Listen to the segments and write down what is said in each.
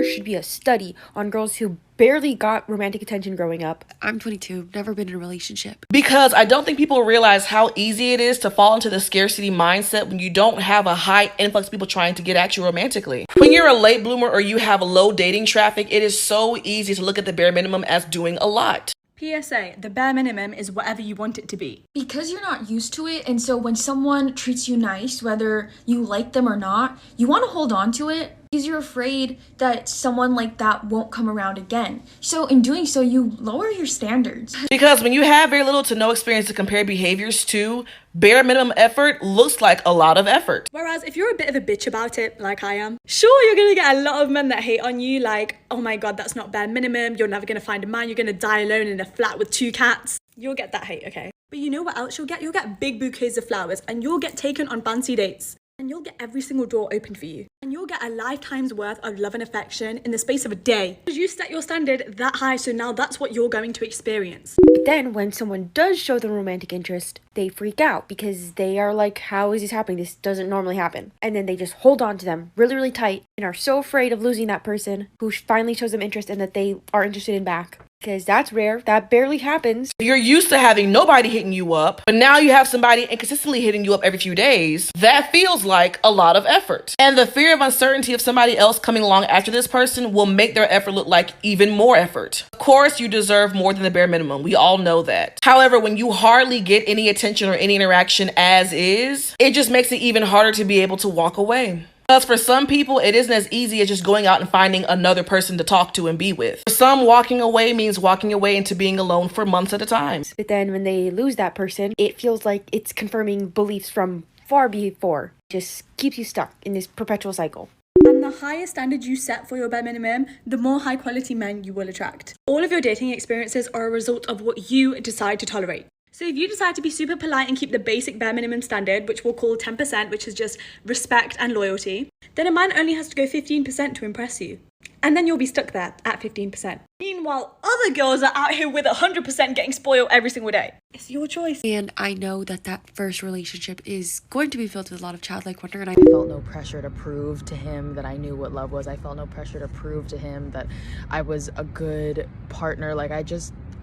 there should be a study on girls who barely got romantic attention growing up. I'm 22, never been in a relationship. Because I don't think people realize how easy it is to fall into the scarcity mindset when you don't have a high influx of people trying to get at you romantically. When you're a late bloomer or you have low dating traffic, it is so easy to look at the bare minimum as doing a lot. PSA, the bare minimum is whatever you want it to be. Because you're not used to it, and so when someone treats you nice, whether you like them or not, you want to hold on to it because you're afraid that someone like that won't come around again. So in doing so, you lower your standards. Because when you have very little to no experience to compare behaviors to, bare minimum effort looks like a lot of effort. Whereas if you're a bit of a bitch about it, like I am, sure, you're gonna get a lot of men that hate on you, like, oh my god, that's not bare minimum, you're never gonna find a man, you're gonna die alone in a flat with 2 cats. You'll get that hate, okay? But you know what else you'll get? You'll get big bouquets of flowers, and you'll get taken on fancy dates. And you'll get every single door open for you. And you'll get a lifetime's worth of love and affection in the space of a day. Because you set your standard that high, so now that's what you're going to experience. But then when someone does show them romantic interest, they freak out because they are like, how is this happening? This doesn't normally happen. And then they just hold on to them really, really tight and are so afraid of losing that person who finally shows them interest and that they are interested in back. Because that's rare. That barely happens. You're used to having nobody hitting you up, but now you have somebody inconsistently hitting you up every few days. That feels like a lot of effort. And the fear of uncertainty of somebody else coming along after this person will make their effort look like even more effort. Of course, you deserve more than the bare minimum. We all know that. However, when you hardly get any attention or any interaction as is, it just makes it even harder to be able to walk away. Because for some people, it isn't as easy as just going out and finding another person to talk to and be with. For some, walking away means walking away into being alone for months at a time. But then when they lose that person, it feels like it's confirming beliefs from far before. Just keeps you stuck in this perpetual cycle. And the higher standard you set for your bare minimum, the more high quality men you will attract. All of your dating experiences are a result of what you decide to tolerate. So if you decide to be super polite and keep the basic bare minimum standard, which we'll call 10%, which is just respect and loyalty, then a man only has to go 15% to impress you. And then you'll be stuck there at 15%. Meanwhile, other girls are out here with 100% getting spoiled every single day. It's your choice. And I know that that first relationship is going to be filled with a lot of childlike wonder, and I felt no pressure to prove to him that I knew what love was. I felt no pressure to prove to him that I was a good partner. Like I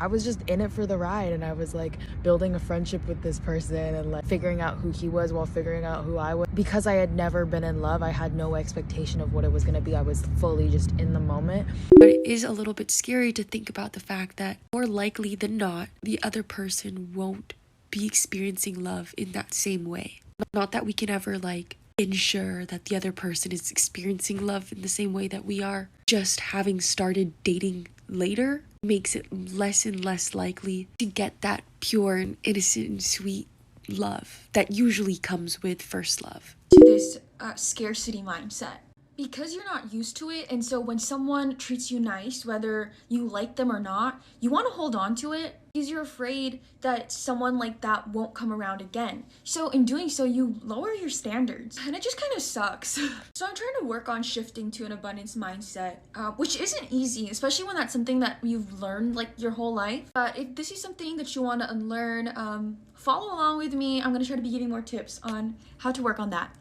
was just in it for the ride, and I was like building a friendship with this person and like figuring out who he was while figuring out who I was. Because I had never been in love, I had no expectation of what it was going to be. I was fully just in the moment. But it is a little bit scary to think about the fact that more likely than not, the other person won't be experiencing love in that same way. Not that we can ever like ensure that the other person is experiencing love in the same way that we are. Just having started dating later makes it less and less likely to get that pure and innocent and sweet love that usually comes with first love. To this scarcity mindset. Because you're not used to it, and so when someone treats you nice, whether you like them or not, you want to hold on to it because you're afraid that someone like that won't come around again. So in doing so, you lower your standards, and it just kind of sucks. So I'm trying to work on shifting to an abundance mindset, which isn't easy, especially when that's something that you've learned like your whole life. But if this is something that you want to unlearn, follow along with me. I'm going to try to be giving more tips on how to work on that.